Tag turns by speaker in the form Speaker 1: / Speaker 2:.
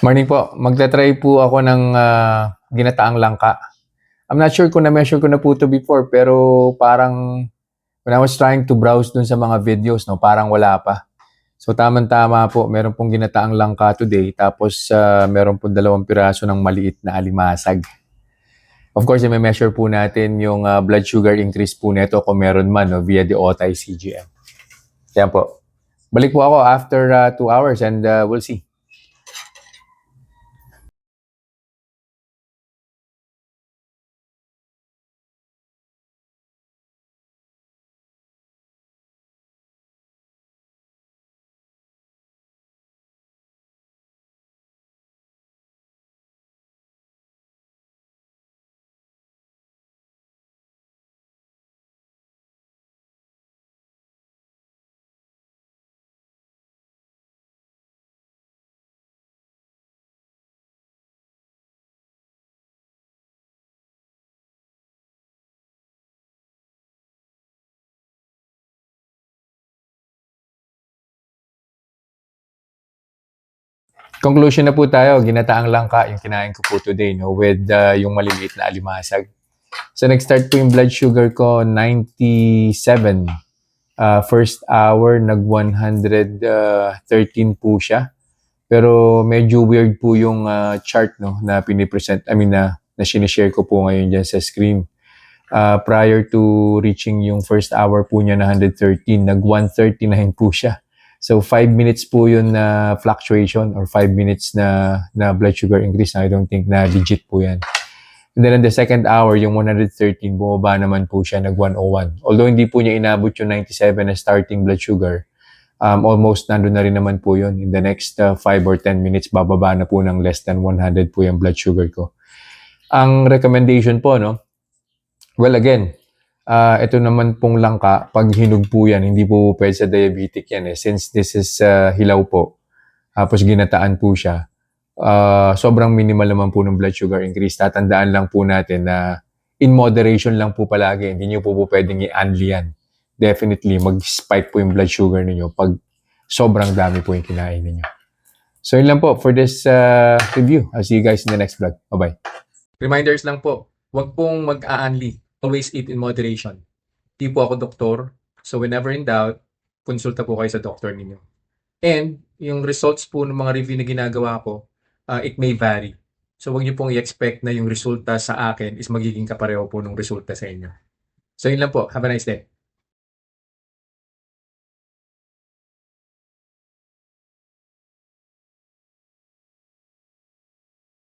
Speaker 1: Morning po. Magta-try po ako ng ginataang langka. I'm not sure kung na-measure ko na po 'to before, pero parang when I was trying to browse dun sa mga videos, no, parang wala pa. So tamang-tama po, meron pong ginataang langka today, tapos meron pong 2 piraso ng maliit na alimasag. Of course, i-measure po natin yung blood sugar increase po nito kung meron man, no, via the OTI CGM. Yan po. Balik po ako after 2 hours and we'll see. Conclusion na po tayo, ginataang langka yung kinain ko po today, no, with yung maliliit na alimasag. So nag-start po yung blood sugar ko 97. First hour nag 113 po siya. Pero medyo weird po yung chart, no, na pinipresent, na sinishare ko po ngayon dyan sa screen. Prior to reaching yung first hour po niya na 113, nag 139 po siya. So 5 minutes po yun na fluctuation or 5 minutes na blood sugar increase. I don't think na legit po yan. And then in the second hour, yung 113, bumaba naman po siya, nag 101. Although hindi po niya inabot yung 97 na starting blood sugar, almost nandun na rin naman po yun. In the next 5 or 10 minutes, bababa na po ng less than 100 po yung blood sugar ko. Ang recommendation po, no? Well, again, ito naman pong langka, pag hinog po yan, hindi po pwede sa diabetic yan eh. Since this is hilaw po, tapos ginataan po siya, sobrang minimal naman po ng blood sugar increase. Tatandaan lang po natin na in moderation lang po palagi. Hindi nyo po pwedeng i-unli yan. Definitely, mag-spike po yung blood sugar ninyo pag sobrang dami po yung kinain ninyo. So, yun lang po for this review. I'll see you guys in the next vlog. Bye-bye. Reminders lang po, huwag pong mag-a-unli. Always eat in moderation. Di po ako doktor, so whenever in doubt, konsulta po kayo sa doktor ninyo. And yung results po ng mga review na ginagawa ko, it may vary. So huwag niyo pong i-expect na yung resulta sa akin is magiging kapareho po ng resulta sa inyo. So yun lang po. Have a nice day.